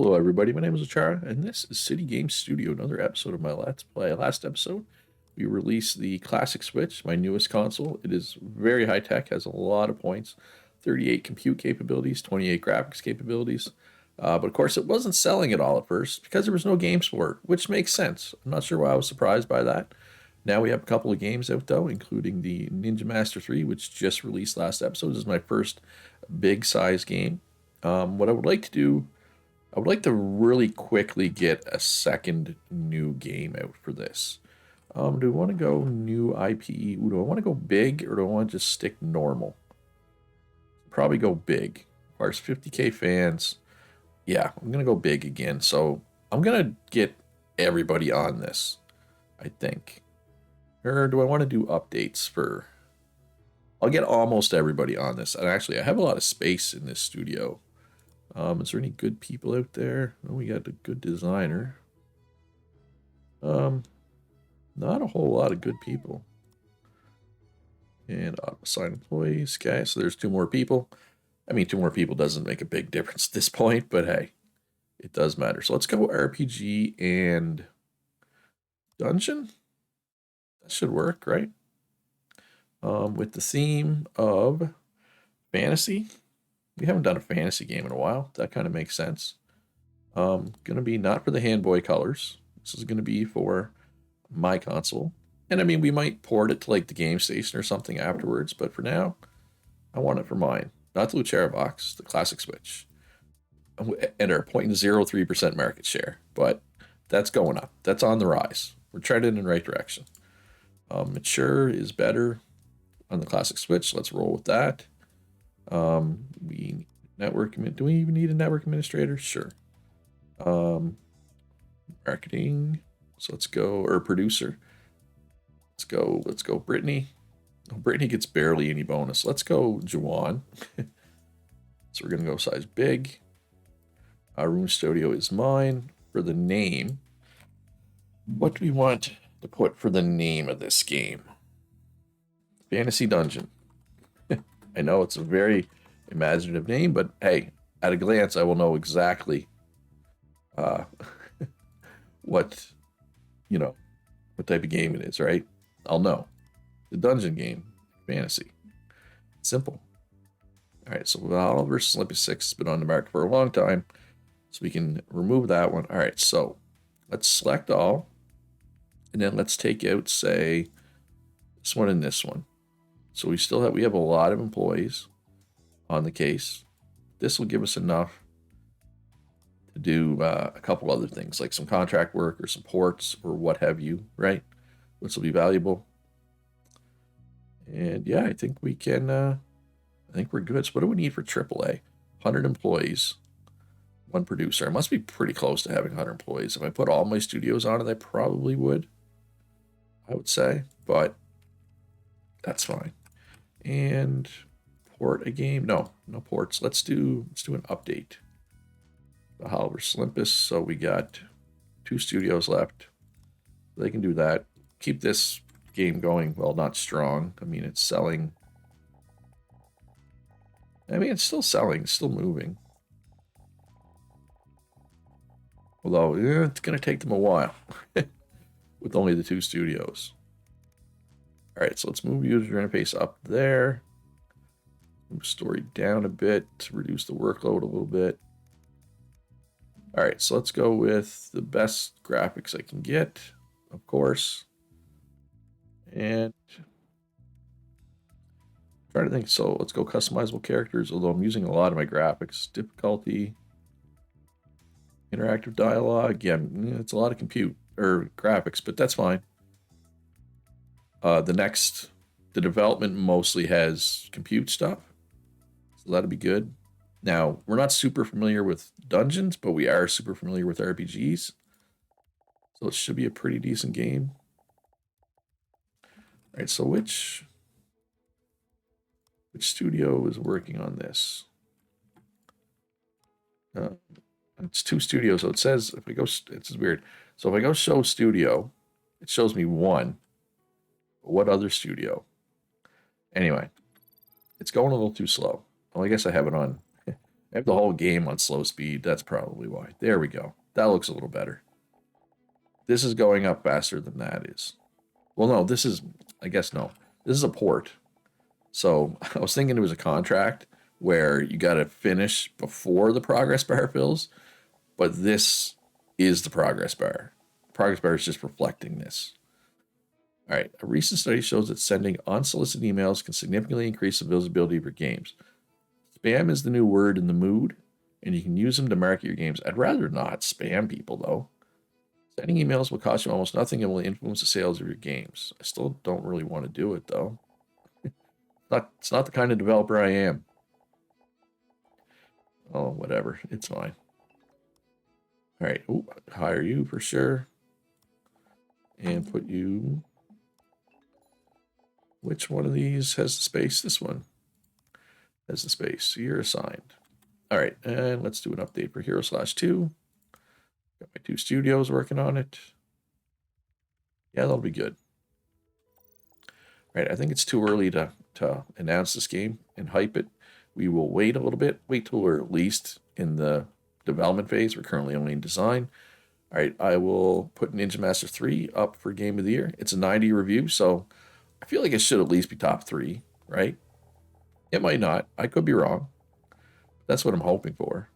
Hello, everybody. My name is Achara, and this is City Game Studio, another episode of my Let's Play. Last episode, we released the Classic Switch, my newest console. It is very high tech, has a lot of points, 38 compute capabilities, 28 graphics capabilities. But of course, it wasn't selling at all at first because there was no games for it, which makes sense. I'm not sure why I was surprised by that. Now we have a couple of games out, though, including the Ninja Master 3, which just released last episode. This is my first big size game. What I would like to do, I would like to really quickly get a second new game out for this. Do I want to go new IP? Do I want to go big or do I want to just stick normal? Probably go big. Requires 50K fans. Yeah, I'm going to go big again. So I'm going to get everybody on this, I think. Or do I want to do updates for... I'll get almost everybody on this. And actually, I have a lot of space in this studio. Is there any good people out there? Oh, we got a good designer. Not a whole lot of good people. And assign employees. Okay, so there's two more people. I mean, two more people doesn't make a big difference at this point, but hey, it does matter. So let's go RPG and dungeon. That should work, right? With the theme of fantasy. We haven't done a fantasy game in a while. That kind of makes sense. Gonna be not for the Handboy colors. This is gonna be for my console. And I mean, we might port it to like the game station or something afterwards, but for now, I want it for mine. Not the Luchera box, the classic Switch. And our 0.03% market share, but that's going up. That's on the rise. We're trending in the right direction. Mature is better on the classic Switch. Let's roll with that. We network. Do we even need a network administrator? Sure. Marketing. So let's go, or producer. Let's go Brittany. Oh, Brittany gets barely any bonus. Let's go Juwan. So we're gonna go size big. Room Studio is mine. For the name, what do we want to put for the name of this game? Fantasy Dungeon. I know it's a very imaginative name, but hey, at a glance, I will know exactly what type of game it is, right? I'll know. The dungeon game, fantasy. Simple. All right, so Valhalla versus Olympus 6 has been on the market for a long time, so we can remove that one. All right, so let's select all, and then let's take out, say, this one and this one. So we have a lot of employees on the case. This will give us enough to do a couple other things, like some contract work or some ports or what have you, right? Which will be valuable. And yeah, I think we can, I think we're good. So what do we need for AAA? 100 employees, one producer. I must be pretty close to having 100 employees. If I put all my studios on it, I probably would, I would say, but that's fine. And port a game. No ports. Let's do an update. Valhalla versus Olympus. So we got 2 studios left. They can do that. Keep this game going. Well, not strong. I mean, it's selling. I mean, it's still selling. It's still moving. Although, it's going to take them a while with only the 2 studios. All right, so let's move user interface up there. Move story down a bit to reduce the workload a little bit. All right, so let's go with the best graphics I can get, of course. And trying to think, so let's go customizable characters, although I'm using a lot of my graphics. Difficulty, interactive dialogue. Yeah, it's a lot of compute or graphics, but that's fine. The development mostly has compute stuff, so that'll be good. Now, we're not super familiar with dungeons, but we are super familiar with RPGs, so it should be a pretty decent game. All right, so which studio is working on this? It's 2 studios, so it says, if I go, it's weird. So if I go show studio, it shows me 1. What other studio? Anyway, it's going a little too slow. Well, I guess I have it on I have the whole game on slow speed. That's probably why. There we go. That looks a little better. This is going up faster than that is. Well, no, this is, I guess, no. This is a port. So I was thinking it was a contract where you got to finish before the progress bar fills, but this is the progress bar. Progress bar is just reflecting this. All right, a recent study shows that sending unsolicited emails can significantly increase the visibility of your games. Spam is the new word in the mood, and you can use them to market your games. I'd rather not spam people, though. Sending emails will cost you almost nothing and will influence the sales of your games. I still don't really want to do it, though. It's not the kind of developer I am. Oh, whatever. It's fine. All right. Ooh, hire you for sure. And put you... Which one of these has the space? This one has the space. You're assigned. All right. And let's do an update for Hero/2. Got my 2 studios working on it. Yeah, that'll be good. All right. I think it's too early to announce this game and hype it. We will wait a little bit. Wait till we're at least in the development phase. We're currently only in design. All right, I will put Ninja Master 3 up for Game of the Year. It's a 90 review, so I feel like it should at least be top 3, right? It might not. I could be wrong. That's what I'm hoping for.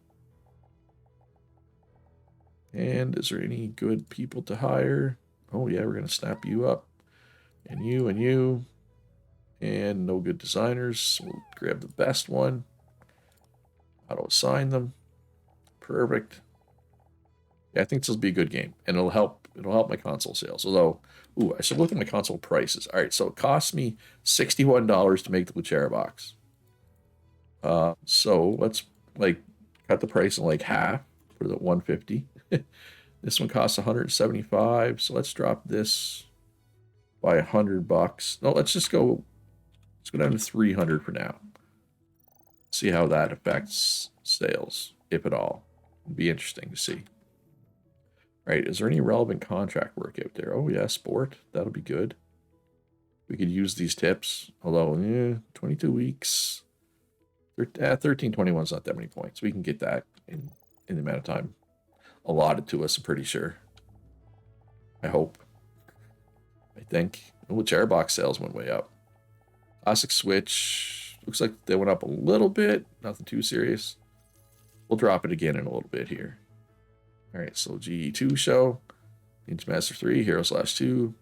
And is there any good people to hire? Oh, yeah, we're going to snap you up. And you and you. And no good designers. We'll grab the best one. Auto assign them. Perfect. Yeah, I think this will be a good game, and it'll help my console sales. Although, ooh, I should look at my console prices. All right, so it cost me $61 to make the Lucera box. So let's like cut the price in like half, put it at 150. This one costs 175, so let's drop this by $100. No, let's go down to 300 for now. See how that affects sales, if at all. It'd be interesting to see. Right, is there any relevant contract work out there? Oh yeah, sport. That'll be good. We could use these tips. Although, 22 weeks. 1321 is not that many points. We can get that in the amount of time allotted to us, I'm pretty sure. I hope. I think. Oh, chair box sales went way up. Classic Switch. Looks like they went up a little bit. Nothing too serious. We'll drop it again in a little bit here. All right, so GE2 show, Ninja Master 3, Hero/2,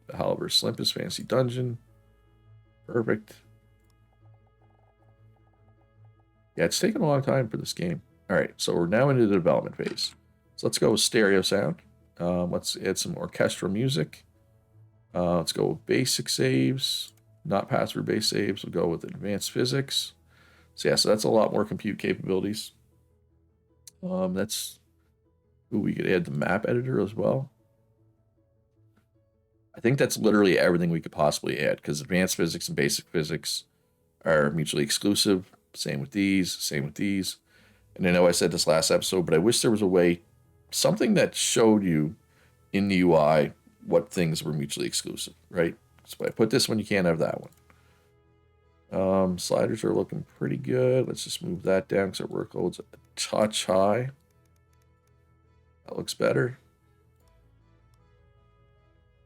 the Valhalla Olympus Fantasy Dungeon. Perfect. Yeah, it's taken a long time for this game. All right, so we're now into the development phase. So let's go with stereo sound. Let's add some orchestral music. Let's go with basic saves, not password-based saves. We'll go with advanced physics. So yeah, so that's a lot more compute capabilities. Ooh, we could add the map editor as well. I think that's literally everything we could possibly add, because advanced physics and basic physics are mutually exclusive. Same with these, same with these. And I know I said this last episode, but I wish there was a way, something that showed you in the UI what things were mutually exclusive, right? So if I put this one, you can't have that one. Sliders are looking pretty good. Let's just move that down because our workload's a touch high. That looks better.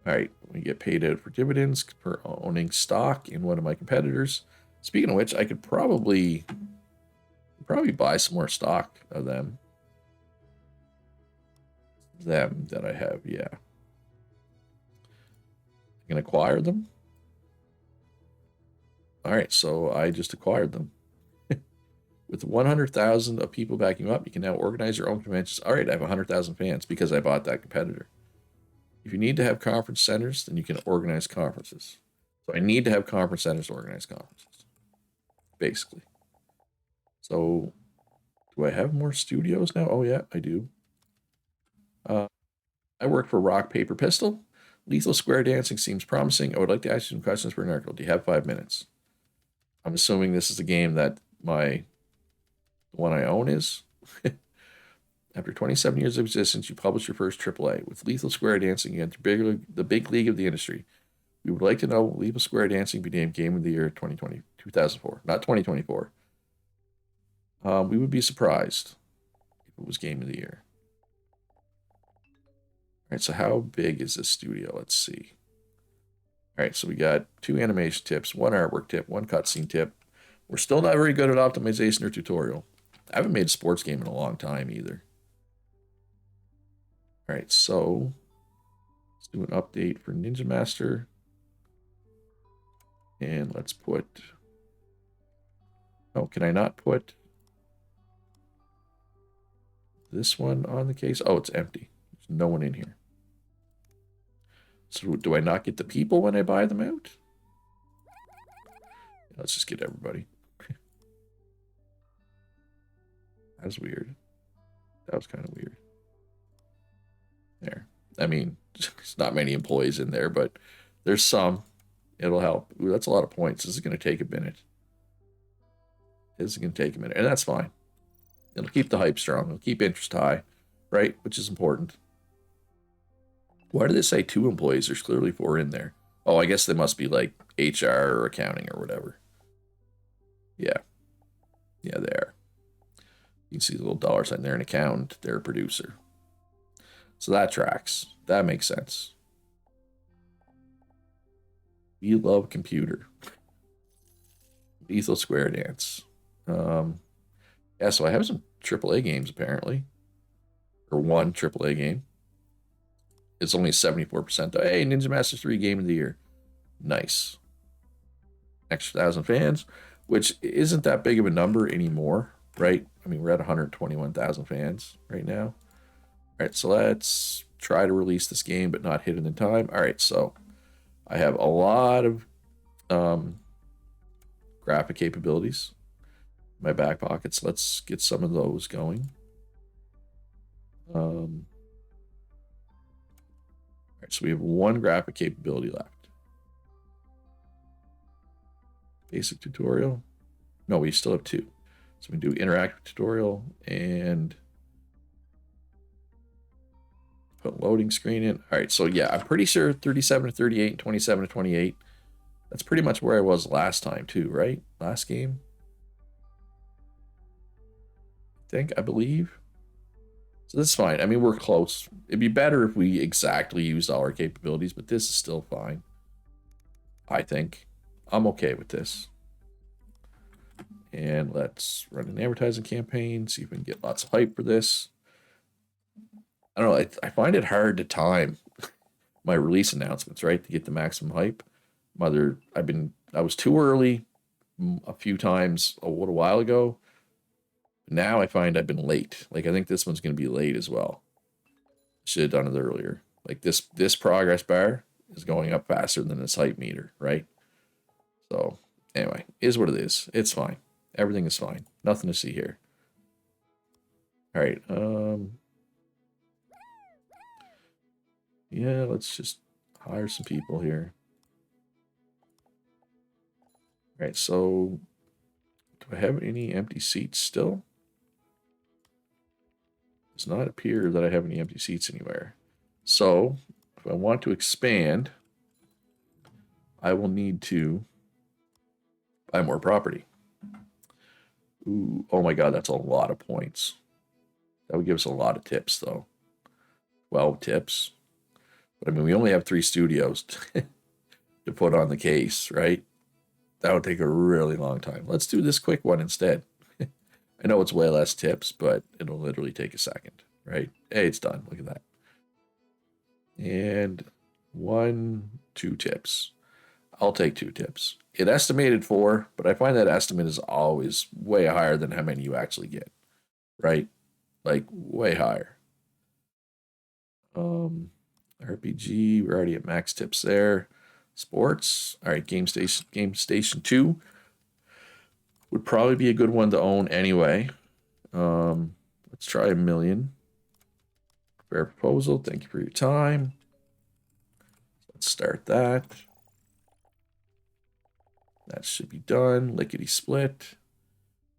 All right, we get paid out for dividends for owning stock in one of my competitors. Speaking of which, I could probably buy some more stock of them. Them that I have, yeah. I can acquire them. All right, so I just acquired them. With 100,000 of people backing you up, you can now organize your own conventions. All right, I have 100,000 fans because I bought that competitor. If you need to have conference centers, then you can organize conferences. So I need to have conference centers to organize conferences, basically. So do I have more studios now? Oh, yeah, I do. I work for Rock, Paper, Pistol. Lethal Square Dancing seems promising. I would like to ask you some questions for an article. Do you have 5 minutes? I'm assuming this is the game that the one I own is. After 27 years of existence, you published your first AAA. With Lethal Square Dancing, you entered the big league of the industry. We would like to know, will Lethal Square Dancing be named Game of the Year 2004? Not 2024. We would be surprised if it was game of the year. All right, so how big is this studio? Let's see. All right, so we got 2 animation tips, 1 artwork tip, 1 cutscene tip. We're still not very good at optimization or tutorial. I haven't made a sports game in a long time either. All right, so let's do an update for Ninja Master. And let's put... Oh, can I not put this one on the case? Oh, it's empty. There's no one in here. So do I not get the people when I buy them out? Let's just get everybody. That's weird. That was kind of weird. There. I mean, there's not many employees in there, but there's some. It'll help. Ooh, that's a lot of points. This is going to take a minute. This is going to take a minute, and that's fine. It'll keep the hype strong. It'll keep interest high, right? Which is important. Why do they say 2 employees? There's clearly 4 in there. Oh, I guess they must be like HR or accounting or whatever. Yeah. Yeah, they are. You can see the little dollar sign there, an accountant, they're a producer. So that tracks. That makes sense. We love computer. Lethal Square Dance. Yeah, so I have some AAA games apparently. Or 1 AAA game. It's only 74%. Hey, Ninja Master 3 Game of the Year. Nice. Extra 1,000 fans, which isn't that big of a number anymore, right? I mean, we're at 121,000 fans right now. All right, so let's try to release this game, but not hit it in time. All right, so I have a lot of graphic capabilities in my back pockets. Let's get some of those going. All right, so we have 1 graphic capability left. Basic tutorial. No, we still have 2. So we do interactive tutorial and put loading screen in. All right, so yeah, I'm pretty sure 37 to 38 and 27 to 28. That's pretty much where I was last time too, right? Last game. I believe. So this is fine. I mean, we're close. It'd be better if we exactly used all our capabilities, but this is still fine. I think. I'm okay with this. And let's run an advertising campaign, see if we can get lots of hype for this. I don't know, I find it hard to time my release announcements, right? To get the maximum hype. I was too early a few times a little while ago. Now I find I've been late. Like I think this one's going to be late as well. Should have done it earlier. Like this progress bar is going up faster than this hype meter, right? So anyway, is what it is. It's fine. Everything is fine. Nothing to see here. All right. Yeah, let's just hire some people here. All right, so do I have any empty seats still? Does not appear that I have any empty seats anywhere. So if I want to expand, I will need to buy more property. Ooh, oh my God, that's a lot of points. That would give us a lot of tips though. 12 tips. But I mean, we only have 3 studios to put on the case, right? That would take a really long time. Let's do this quick one instead. I know it's way less tips, but it'll literally take a second, right? Hey, it's done. Look at that. And 1, 2 tips. I'll take 2 tips. It estimated 4, but I find that estimate is always way higher than how many you actually get, right? Like way higher. RPG, we're already at max tips there. Sports, all right. Game Station 2 would probably be a good one to own anyway. Let's try $1 million. Fair proposal. Thank you for your time. Let's start that. That should be done. Lickety split.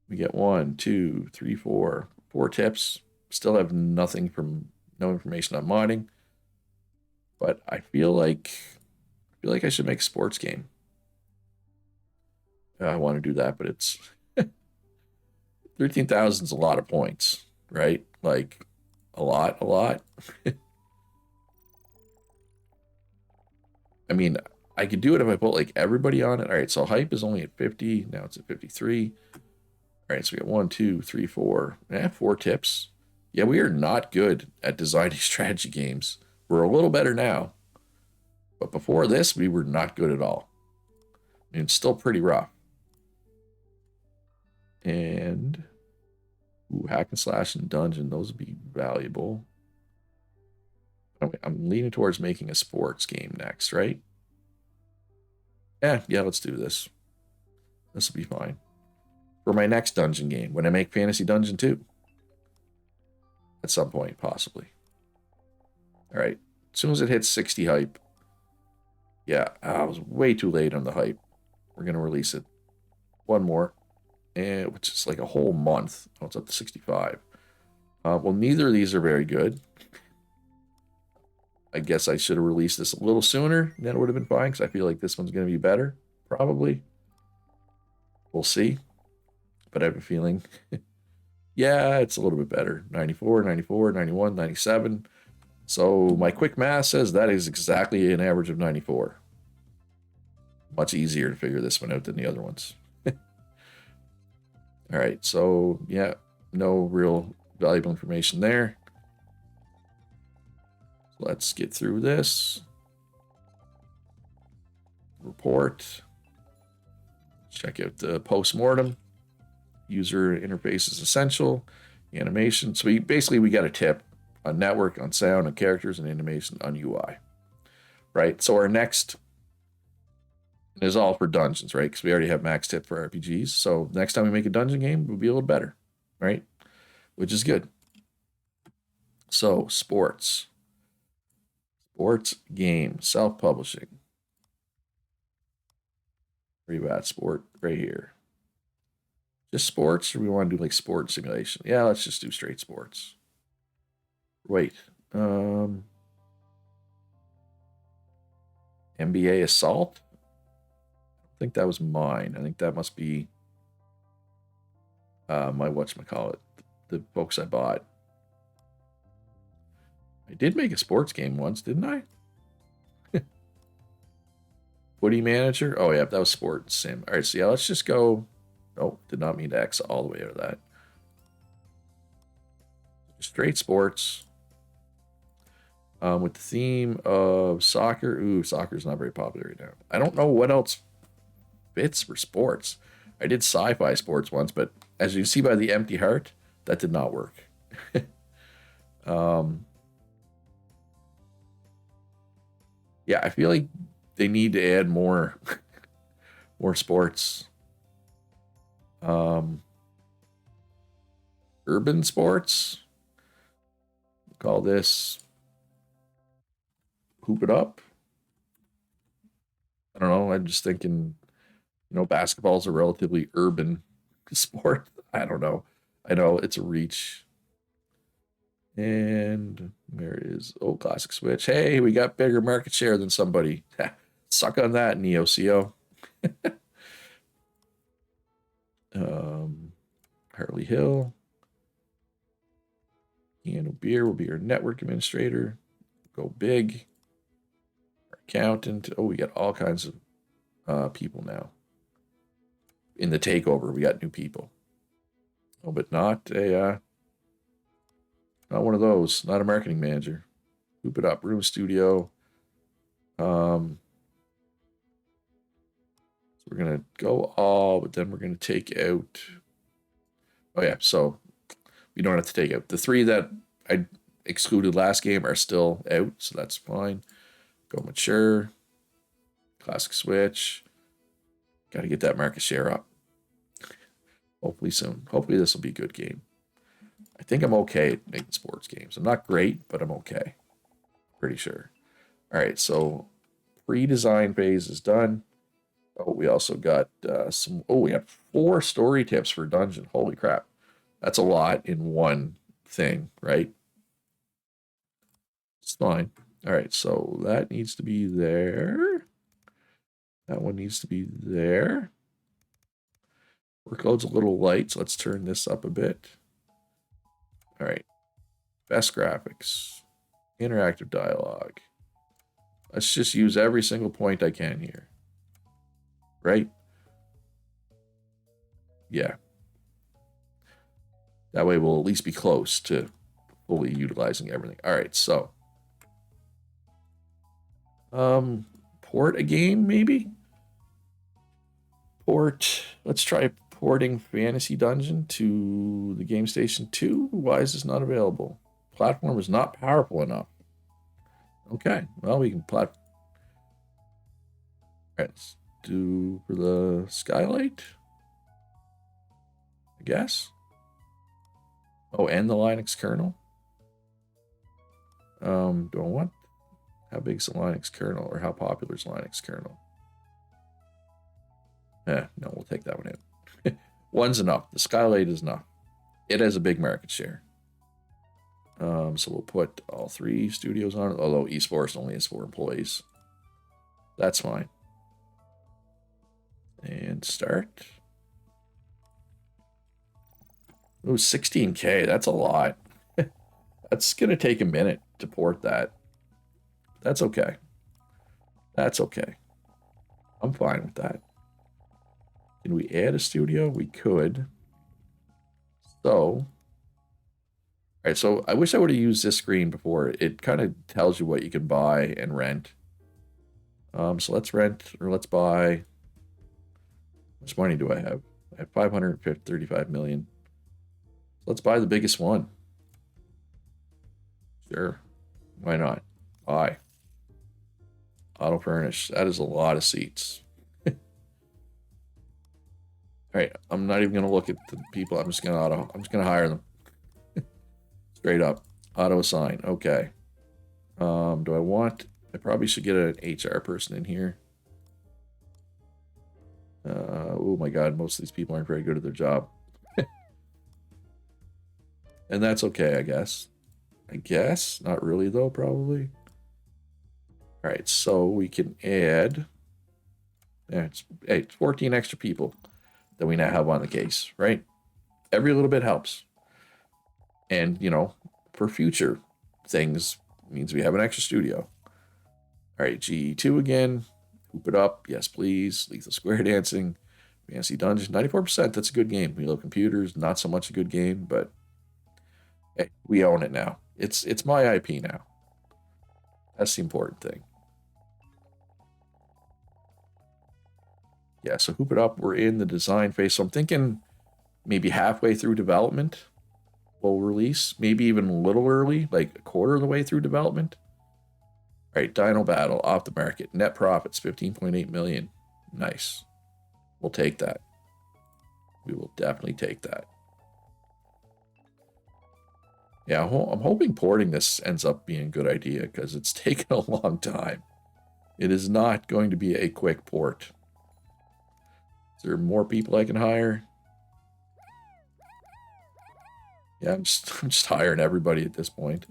We get 1, 2, 3, 4 tips. Still have no information on modding. But I feel like I should make a sports game. I want to do that, but it's 13,000 is a lot of points, right? Like, a lot, a lot. I mean, I could do it if I put like everybody on it. All right, so hype is only at 50. Now it's at 53. All right, so we got one, two, three, four. Four tips. Yeah, we are not good at designing strategy games. We're a little better now. But before this, we were not good at all. I mean, it's still pretty rough. And hack and slash and dungeon, those would be valuable. I'm leaning towards making a sports game next, right? Yeah, let's do this. This will be fine. For my next dungeon game, when I make Fantasy Dungeon 2. At some point, possibly. All right. As soon as it hits 60 hype. Yeah, I was way too late on the hype. We're going to release it. One more. And which is like a whole month. Oh, it's up to 65. Well, neither of these are very good. I guess I should have released this a little sooner. Then it would have been fine because I feel like this one's going to be better. Probably. We'll see. But I have a feeling. Yeah, it's a little bit better. 94, 94, 91, 97. So my quick math says that is exactly an average of 94. Much easier to figure this one out than the other ones. All right, so yeah, no real valuable information there. Let's get through this. Report. Check out the post-mortem. User interface is essential. Animation. So we got a tip on network, on sound, on characters, and animation, on UI. Right? So our next is all for dungeons, right? Because we already have max tip for RPGs. So next time we make a dungeon game, we'll be a little better, right? Which is good. So sports game, self-publishing. Where you at? Sport right here. Just sports, or we want to do like sport simulation? Yeah, let's just do straight sports. Wait. NBA Assault? I think that was mine. I think that must be my whatchamacallit, the books I bought. I did make a sports game once, didn't I? Footy Manager? Oh, yeah, that was Sports Sim. All right, so yeah, let's just go. Oh, did not mean to X all the way out of that. Straight sports. With the theme of soccer. Ooh, soccer's not very popular right now. I don't know what else fits for sports. I did sci-fi sports once, but as you can see by the empty heart, that did not work. Yeah, I feel like they need to add more sports. Urban sports. Call this Hoop It Up. I don't know. I'm just thinking, basketball's a relatively urban sport. I don't know. I know it's a reach. And where is classic Switch? Hey, we got bigger market share than somebody. Suck on that, NeoCO. Harley Hill. Ian Beer will be our network administrator. Go big. Our accountant. Oh, we got all kinds of people now. In the takeover, we got new people. Oh, but not one of those. Not a marketing manager. Hoop It Up, Room Studio. So we're gonna go all, but then we're gonna take out. Oh yeah, so we don't have to take out the 3 that I excluded last game are still out, so that's fine. Go mature. Classic Switch. Got to get that market share up. Hopefully soon. Hopefully this will be a good game. I think I'm okay at making sports games. I'm not great, but I'm okay. Pretty sure. All right, so pre-design phase is done. Oh, we also got some. Oh, we got 4 story tips for dungeon. Holy crap. That's a lot in one thing, right? It's fine. All right, so that needs to be there. That one needs to be there. Workload's a little light, so let's turn this up a bit. All right. Best graphics. Interactive dialogue. Let's just use every single point I can here. Right? Yeah. That way we'll at least be close to fully utilizing everything. All right, so port a game maybe? Port. Let's try porting Fantasy Dungeon to the Game Station 2. Why is this not available? Platform is not powerful enough. Okay, well, we can plat. All right, let's do for the Skylight, I guess. Oh, and the Linux kernel. Do I want? How big is the Linux kernel, or how popular is Linux kernel? No, we'll take that one out. One's enough. The Skylight is enough. It has a big market share. So we'll put all 3 studios on it, although Eastforest only has 4 employees. That's fine. And start. Oh, 16K. That's a lot. That's going to take a minute to port that. That's okay. That's okay. I'm fine with that. Can we add a studio? We could. So, all right, so I wish I would have used this screen before. It kind of tells you what you can buy and rent. So let's rent, or let's buy. How much money do I have? I have 535 million. Let's buy the biggest one. Sure. Why not? Buy. Auto furnish. That is a lot of seats. All right. I'm not even gonna look at the people. I'm just gonna hire them. Straight up. Auto assign. Okay. Do I want? I probably should get an HR person in here. Oh my god, most of these people aren't very good at their job. And that's okay, I guess. Not really though, probably. All right, so we can add. Yeah, it's 14 extra people that we now have on the case, right? Every little bit helps. And, for future things means we have an extra studio. All right, GE2 again. Hoop it up. Yes, please. Lethal Square Dancing. Fantasy Dungeon. 94%. That's a good game. We love computers. Not so much a good game, but hey, we own it now. It's my IP now. That's the important thing. Yeah, so hoop it up. We're in the design phase. So I'm thinking maybe halfway through development we'll release. Maybe even a little early, like a quarter of the way through development. All right, Dino Battle off the market. Net profits 15.8 million. Nice. We'll take that. We will definitely take that. Yeah, I'm hoping porting this ends up being a good idea because it's taken a long time. It is not going to be a quick port. Is there more people I can hire? Yeah, I'm just hiring everybody at this point.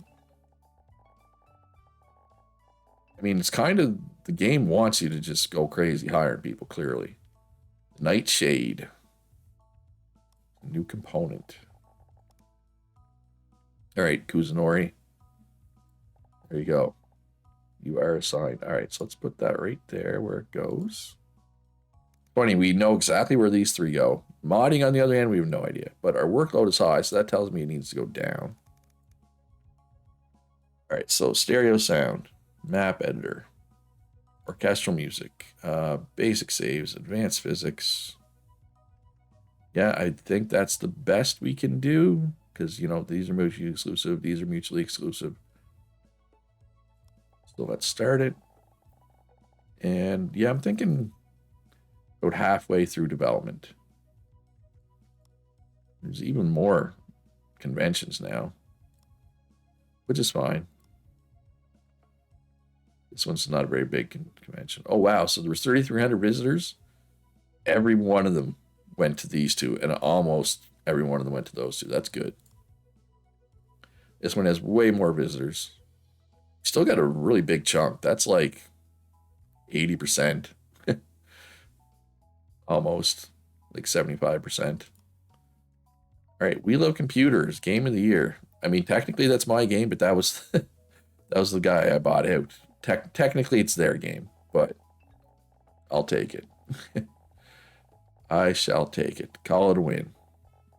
I mean, it's kind of the game wants you to just go crazy hiring people, clearly. Nightshade. New component. All right, Kuzunori. There you go. You are assigned. All right, so let's put that right there where it goes. Funny, we know exactly where these 3 go. Modding, on the other hand, we have no idea. But our workload is high, so that tells me it needs to go down. All right, so stereo sound, map editor, orchestral music, basic saves, advanced physics. Yeah, I think that's the best we can do because, these are mutually exclusive. These are mutually exclusive. So let's start it. And yeah, I'm thinking about halfway through development. There's even more conventions now, which is fine. This one's not a very big convention. Oh, wow. So there was 3,300 visitors. Every one of them went to these 2, and almost every one of them went to those 2. That's good. This one has way more visitors. Still got a really big chunk. That's like 80%. Almost. like 75%. All right, We Love Computers, game of the year. I mean, technically that's my game, but that was that was the guy I bought out. Technically it's their game, but I'll take it. I shall take it. Call it a win.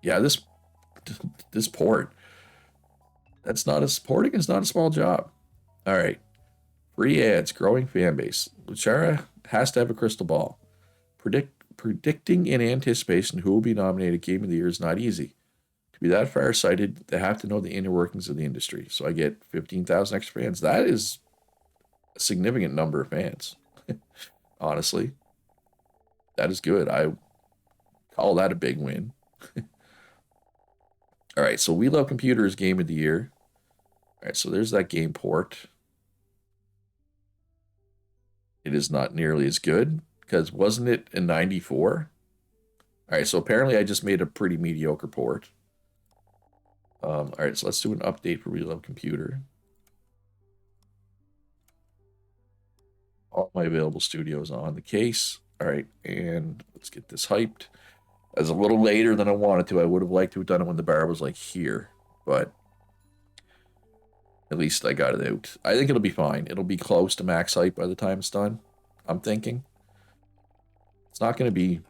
Yeah, this port. That's not a porting is not a small job. All right. Free ads, growing fan base. Luchara has to have a crystal ball. Predicting in anticipation who will be nominated Game of the Year is not easy. To be that far-sighted, they have to know the inner workings of the industry. So I get 15,000 extra fans. That is a significant number of fans. Honestly, that is good. I call that a big win. All right, so We Love Computers Game of the Year. All right, so there's that game port. It is not nearly as good because wasn't it in 94? All right, so apparently I just made a pretty mediocre port. All right, so let's do an update for We Love Computer. All my available studios on the case. All right, and let's get this hyped. As a little later than I wanted to. I would have liked to have done it when the bar was like here, but at least I got it out. I think it'll be fine. It'll be close to max hype by the time it's done. I'm thinking. It's not going to be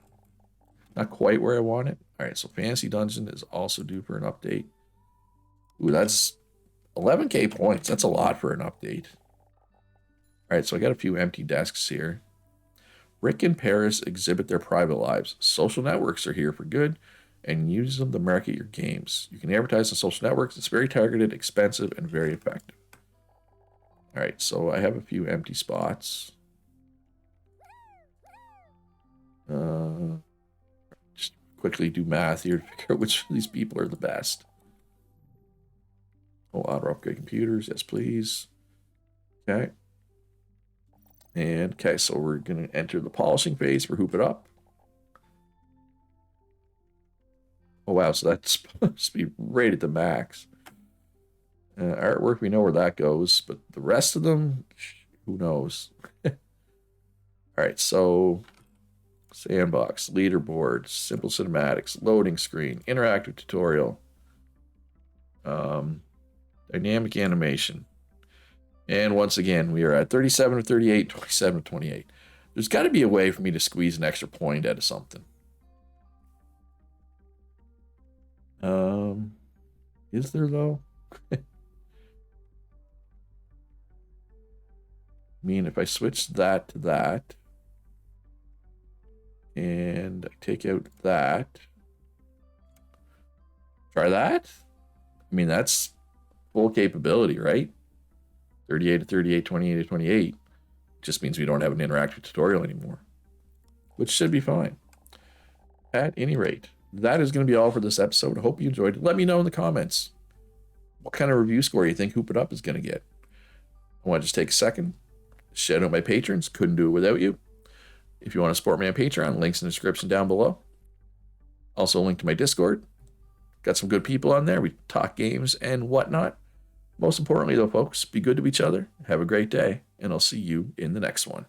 not quite where I want it. All right, so Fantasy Dungeon is also due for an update. Ooh, that's 11K points. That's a lot for an update. All right, so I got a few empty desks here. Rick and Paris exhibit their private lives. Social networks are here for good and use them to market your games. You can advertise on social networks. It's very targeted, expensive, and very effective. All right, so I have a few empty spots. Just quickly do math here to figure out which of these people are the best. Oh, auto upgrade computers. Yes, please. Okay. And, okay, so we're going to enter the polishing phase for Hoop It Up. Oh, wow, so that's supposed to be rated to max. Artwork, we know where that goes, but the rest of them, who knows? All right, so sandbox, leaderboard, simple cinematics, loading screen, interactive tutorial, dynamic animation. And once again, we are at 37 or 38, 27 or 28. There's got to be a way for me to squeeze an extra point out of something. Is there though? I mean, if I switch that to that, and I take out that, try that. I mean, that's full capability, right? 38 to 38, 28 to 28. Just means we don't have an interactive tutorial anymore, which should be fine. At any rate, that is going to be all for this episode. I hope you enjoyed it. Let me know in the comments what kind of review score you think Hoop It Up is going to get. I want to just take a second, shout out my patrons. Couldn't do it without you. If you want to support me on Patreon, links in the description down below. Also, a link to my Discord. Got some good people on there. We talk games and whatnot. Most importantly, though, folks, be good to each other. Have a great day, and I'll see you in the next one.